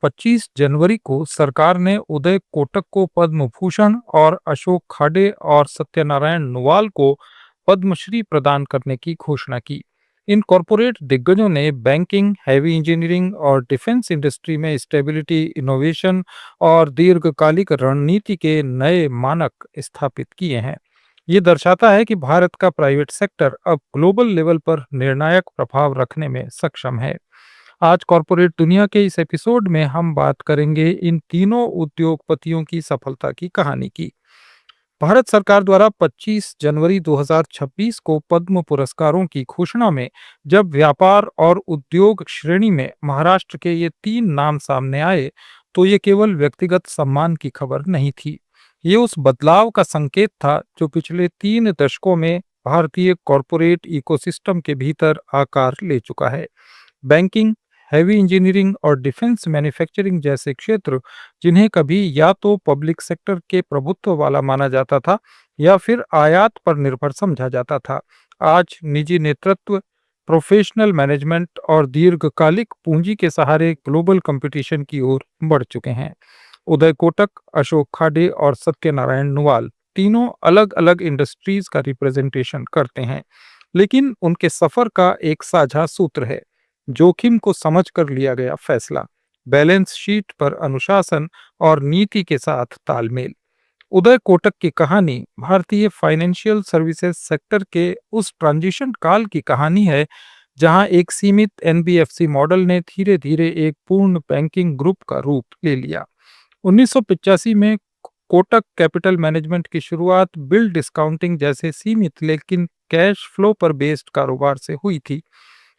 25 जनवरी को सरकार ने उदय कोटक को पद्म भूषण और अशोक खाडे और सत्यनारायण नुवाल को पद्मश्री प्रदान करने की घोषणा की। इन कॉरपोरेट दिग्गजों ने बैंकिंग, हैवी इंजीनियरिंग और डिफेंस इंडस्ट्री में स्टेबिलिटी, इनोवेशन और दीर्घकालिक रणनीति के नए मानक स्थापित किए हैं। ये दर्शाता है कि भारत का प्राइवेट सेक्टर अब ग्लोबल लेवल पर निर्णायक प्रभाव रखने में सक्षम है। आज कॉरपोरेट दुनिया के इस एपिसोड में हम बात करेंगे इन तीनों उद्योगपतियों की सफलता की कहानी की। भारत सरकार द्वारा 25 जनवरी 2026 को पद्म पुरस्कारों की घोषणा में जब व्यापार और उद्योग श्रेणी में महाराष्ट्र के ये तीन नाम सामने आए, तो ये केवल व्यक्तिगत सम्मान की खबर नहीं थी। ये उस बदलाव का संकेत था जो पिछले 3 दशकों में भारतीय कॉरपोरेट इकोसिस्टम के भीतर आकार ले चुका है। बैंकिंग, हैवी इंजीनियरिंग और डिफेंस मैन्युफैक्चरिंग जैसे क्षेत्र, जिन्हें कभी या तो पब्लिक सेक्टर के प्रभुत्व वाला माना जाता था या फिर आयात पर निर्भर समझा जाता था, आज निजी नेतृत्व, प्रोफेशनल मैनेजमेंट और दीर्घकालिक पूंजी के सहारे ग्लोबल कंपटीशन की ओर बढ़ चुके हैं। उदय कोटक, अशोक खाडे और सत्यनारायण नुवाल तीनों अलग अलग इंडस्ट्रीज का रिप्रेजेंटेशन करते हैं, लेकिन उनके सफर का एक साझा सूत्र है: जोखिम को समझकर लिया गया फैसला, बैलेंस शीट पर अनुशासन और नीति के साथ तालमेल। उदय कोटक की कहानी भारतीय फाइनेंशियल सर्विसेज सेक्टर के उस ट्रांजिशन काल की कहानी है जहां एक सीमित एनबीएफसी मॉडल ने धीरे धीरे एक पूर्ण बैंकिंग ग्रुप का रूप ले लिया। 1985 में कोटक कैपिटल मैनेजमेंट की शुरुआत बिल डिस्काउंटिंग जैसे सीमित लेकिन कैश फ्लो पर बेस्ड कारोबार से हुई थी।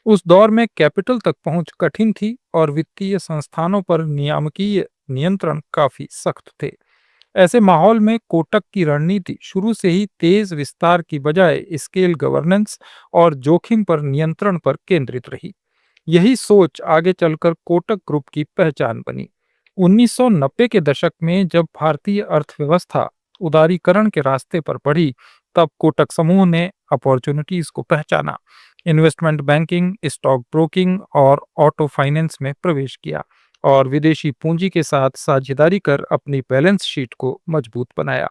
उस दौर में कैपिटल तक पहुंच कठिन थी और वित्तीय संस्थानों पर नियामकीय नियंत्रण काफी सख्त थे। ऐसे माहौल में कोटक की रणनीति शुरू से ही तेज विस्तार की बजाय स्केल गवर्नेंस और जोखिम पर नियंत्रण पर केंद्रित रही। यही सोच आगे चलकर कोटक ग्रुप की पहचान बनी। 1990 के दशक में जब भारतीय अर्थव्यवस्था उदारीकरण के रास्ते पर बढ़ी, तब कोटक समूह ने अपॉर्चुनिटीज को पहचाना, इन्वेस्टमेंट बैंकिंग, स्टॉक ब्रोकिंग और ऑटो फाइनेंस में प्रवेश किया और विदेशी पूंजी के साथ साझेदारी कर अपनी बैलेंस शीट को मजबूत बनाया।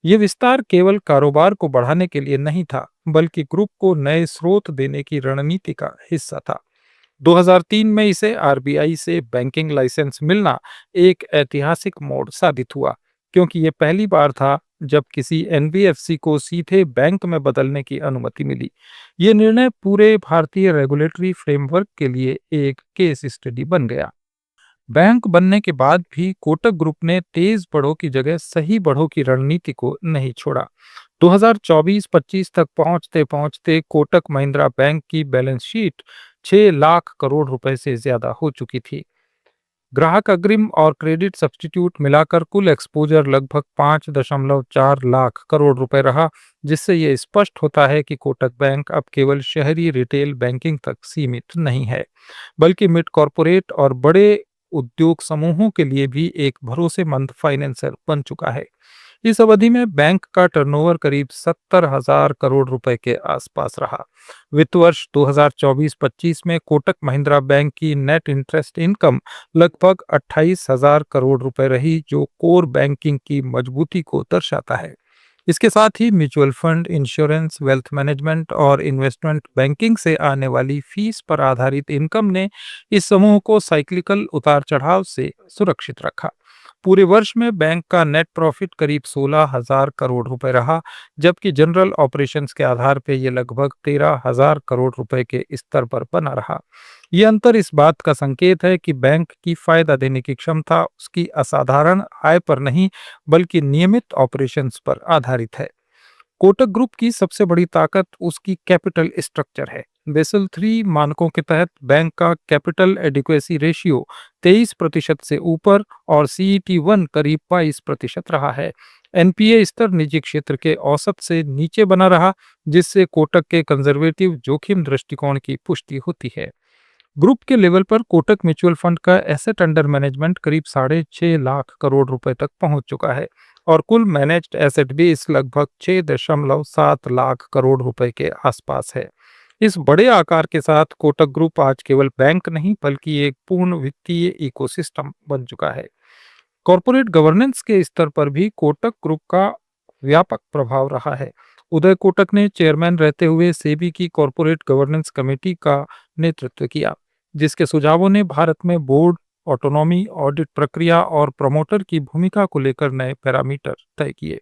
ये विस्तार केवल कारोबार को बढ़ाने के लिए नहीं था, बल्कि ग्रुप को नए स्रोत देने की रणनीति का हिस्सा था। 2003 में इसे आरबीआई से बैंकिंग लाइसेंस मिलना एक ऐतिहासिक मोड़ साबित हुआ, क्योंकि ये पहली बार था जब किसी एनबीएफसी को सीधे बैंक में बदलने की अनुमति मिली। ये निर्णय पूरे भारतीय रेगुलेटरी फ्रेमवर्क के लिए एक केस स्टडी बन गया। बैंक बनने के बाद भी कोटक ग्रुप ने तेज बढ़ों की जगह सही बढ़ों की रणनीति को नहीं छोड़ा। 2024-25 तक पहुंचते पहुंचते कोटक महिंद्रा बैंक की बैलेंस शीट 6 लाख करोड़ रुपए से ज्यादा हो चुकी थी। ग्राहक अग्रिम और क्रेडिट सब्स्टिट्यूट मिलाकर कुल एक्सपोजर लगभग 5.4 लाख करोड़ रुपए रहा, जिससे ये स्पष्ट होता है कि कोटक बैंक अब केवल शहरी रिटेल बैंकिंग तक सीमित नहीं है, बल्कि मिड कॉरपोरेट और बड़े उद्योग समूहों के लिए भी एक भरोसेमंद फाइनेंसर बन चुका है। इस अवधि में बैंक का टर्नओवर करीब 70,000 करोड़ रुपए के आसपास रहा। वित्त वर्ष 2024-25 में कोटक महिंद्रा बैंक की नेट इंटरेस्ट इनकम लगभग 28,000 करोड़ रुपए रही, जो कोर बैंकिंग की मजबूती को दर्शाता है। इसके साथ ही mutual fund, insurance, wealth management और इन्वेस्टमेंट बैंकिंग से आने वाली फीस पर आधारित इनकम ने इस समूह को साइक्लिकल उतार चढ़ाव से सुरक्षित रखा। पूरे वर्ष में बैंक का नेट प्रॉफिट करीब 16,000 करोड़ रुपए रहा, जबकि जनरल ऑपरेशंस के आधार पर यह लगभग 13,000 करोड़ रुपए के स्तर पर बना रहा। ये अंतर इस बात का संकेत है कि बैंक की फायदा देने की क्षमता उसकी असाधारण आय पर नहीं, बल्कि नियमित ऑपरेशंस पर आधारित है। कोटक ग्रुप की सबसे बड़ी ताकत उसकी कैपिटल स्ट्रक्चर है। बेसल 3 मानकों के तहत बैंक का कैपिटल एडिक्वेसी रेशियो 23% से ऊपर और CET1 करीब 22% रहा है। एनपीए स्तर निजी क्षेत्र के औसत से नीचे बना रहा, जिससे कोटक के कंजर्वेटिव जोखिम दृष्टिकोण की पुष्टि होती है। ग्रुप के लेवल पर कोटक म्यूचुअल फंड का एसेट अंडर मैनेजमेंट करीब 6.5 लाख करोड़ रुपए तक पहुंच चुका है और कुल मैनेज्ड एसेट भी इस लगभग 6.7 लाख करोड़ रुपए के आसपास है। इस बड़े आकार के साथ कोटक ग्रुप आज केवल बैंक नहीं बल्कि एक पूर्ण वित्तीय इकोसिस्टम बन चुका है। कॉरपोरेट गवर्नेंस के स्तर पर भी कोटक ग्रुप का व्यापक प्रभाव रहा है। उदय कोटक ने चेयरमैन रहते हुए सेबी की कॉरपोरेट गवर्नेंस कमेटी का नेतृत्व किया, जिसके सुझावों ने भारत में बोर्ड ऑटोनॉमी, ऑडिट प्रक्रिया और प्रमोटर की भूमिका को लेकर नए पैरामीटर तय किए।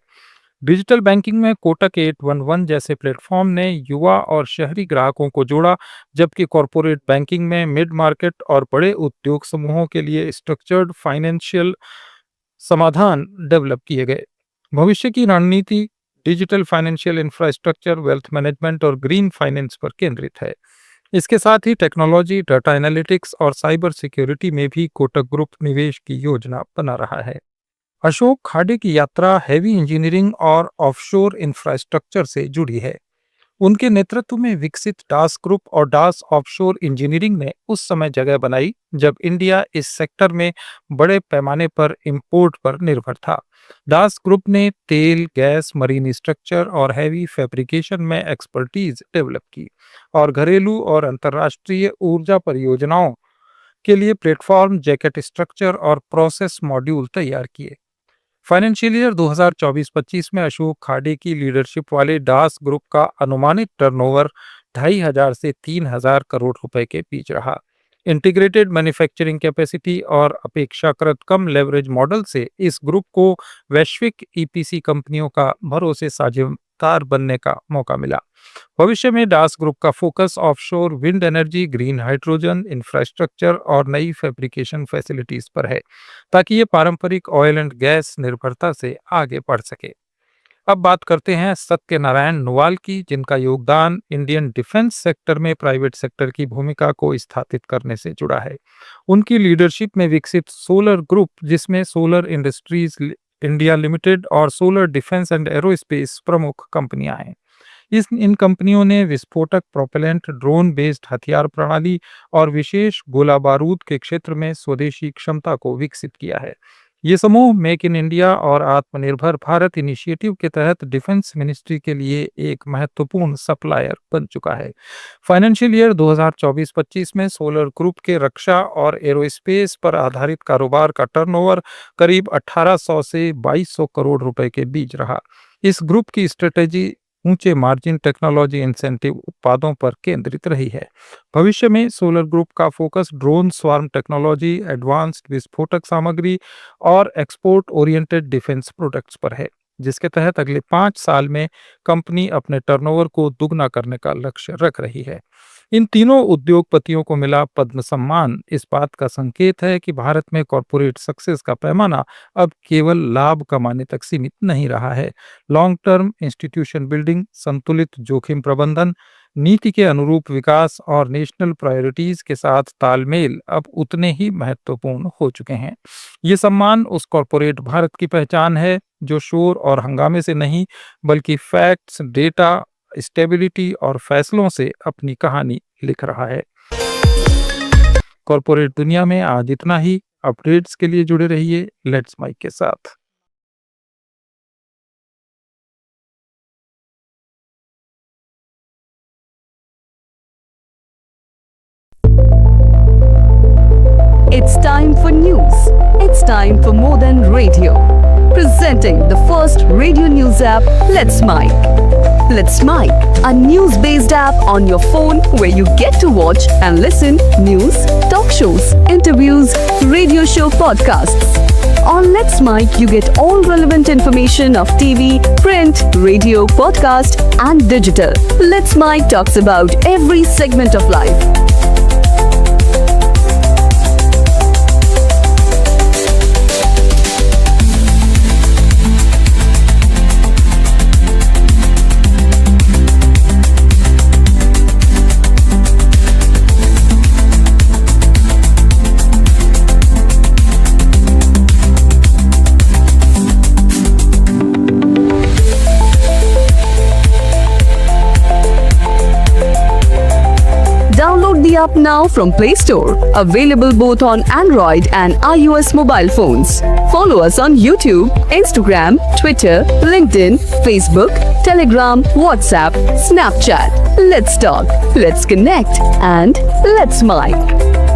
डिजिटल बैंकिंग में कोटक 811 जैसे प्लेटफॉर्म ने युवा और शहरी ग्राहकों को जोड़ा, जबकि कॉरपोरेट बैंकिंग में मिड मार्केट और बड़े उद्योग समूहों के लिए स्ट्रक्चर्ड फाइनेंशियल समाधान डेवलप किए गए। भविष्य की रणनीति digital financial infrastructure, wealth management और ग्रीन फाइनेंस पर केंद्रित है। इसके साथ ही टेक्नोलॉजी, डाटा एनालिटिक्स और साइबर सिक्योरिटी में भी कोटक ग्रुप निवेश की योजना बना रहा है। अशोक खाड़े की यात्रा हैवी इंजीनियरिंग और ऑफशोर इंफ्रास्ट्रक्चर से जुड़ी है। उनके नेतृत्व में विकसित डास ग्रुप और डास ऑफशोर इंजीनियरिंग ने उस समय जगह बनाई जब इंडिया इस सेक्टर में बड़े पैमाने पर इंपोर्ट पर निर्भर था। डास ग्रुप ने तेल, गैस, मरीन स्ट्रक्चर और हैवी फैब्रिकेशन में एक्सपर्टीज डेवलप की और घरेलू और अंतर्राष्ट्रीय ऊर्जा परियोजनाओं के लिए प्लेटफॉर्म, जैकेट स्ट्रक्चर और प्रोसेस मॉड्यूल तैयार किए। फाइनेंशियल ईयर 2024-25 में अशोक खाड़े की लीडरशिप वाले डास ग्रुप का अनुमानित टर्नओवर 2,500 से 3,000 करोड़ रुपए के बीच रहा। इंटीग्रेटेड मैन्युफैक्चरिंग कैपेसिटी और अपेक्षाकृत कम लेवरेज मॉडल से इस ग्रुप को वैश्विक ईपीसी कंपनियों का भरोसे साझेदार बनने का मौका मिला। भविष्य में डास ग्रुप का focus offshore wind energy, green hydrogen, infrastructure और नई फैब्रिकेशन फैसिलिटीज पर है, ताकि ये पारंपरिक ऑयल एंड गैस निर्भरता से आगे बढ़ सके। अब बात करते हैं सत्यनारायण नुवाल की, जिनका योगदान इंडियन डिफेंस सेक्टर में प्राइवेट सेक्टर की भूमिका को स्थापित करने से जुड़ा है। उनकी लीडरशिप में विकसित सोलर ग्रुप, जिसमें सोलर इंडस्ट्रीज इंडिया लिमिटेड और सोलर डिफेंस एंड एरोस्पेस प्रमुख कंपनियां हैं। इन कंपनियों ने विस्फोटक, प्रोपेलेंट, ड्रोन बेस्ड हथियार प्रणाली और विशेष गोला बारूद के क्षेत्र में स्वदेशी क्षमता को विकसित किया है। ये समूह मेक इन इंडिया और आत्मनिर्भर भारत इनिशिएटिव के तहत डिफेंस मिनिस्ट्री के लिए एक महत्वपूर्ण सप्लायर बन चुका है। फाइनेंशियल ईयर 2024-25 में सोलर ग्रुप के रक्षा और एरोस्पेस पर आधारित कारोबार का टर्नओवर करीब 1800 से 2200 करोड़ रुपए के बीच रहा। इस ग्रुप की स्ट्रेटेजी ऊंचे मार्जिन टेक्नोलॉजी इंसेंटिव उत्पादों पर केंद्रित रही है। भविष्य में सोलर ग्रुप का focus drone swarm technology, advanced विस्फोटक सामग्री और एक्सपोर्ट ओरिएंटेड डिफेंस प्रोडक्ट्स पर है, जिसके तहत अगले 5 साल में कंपनी अपने टर्नओवर को दुगना करने का लक्ष्य रख रही है। इन तीनों उद्योगपतियों को मिला पद्म सम्मान इस बात का संकेत है कि भारत में कॉरपोरेट सक्सेस का पैमाना अब केवल लाभ कमाने तक सीमित नहीं रहा है। लॉन्ग टर्म इंस्टीट्यूशन बिल्डिंग, संतुलित जोखिम प्रबंधन, नीति के अनुरूप विकास और नेशनल प्रायोरिटीज के साथ तालमेल अब उतने ही महत्वपूर्ण हो चुके हैं। ये सम्मान उस कॉरपोरेट भारत की पहचान है जो शोर और हंगामे से नहीं बल्कि फैक्ट्स, डेटा, स्टेबिलिटी और फैसलों से अपनी कहानी लिख रहा है। कॉरपोरेट दुनिया में आज इतना ही। अपडेट्स के लिए जुड़े रहिए लेट्स माइक के साथ। It's time for news. It's time for more than radio. Presenting the first radio news app, Let's Mic. Let's Mic, a news-based app on your phone where you get to watch and listen news, talk shows, interviews, radio show podcasts. On Let's Mic, you get all relevant information of TV, print, radio, podcast, and digital. Let's Mic talks about every segment of life. Download app now from Play Store. Available both on Android and iOS mobile phones. Follow us on YouTube, Instagram, Twitter, LinkedIn, Facebook, Telegram, WhatsApp, Snapchat. Let's talk, let's connect, and let's mic.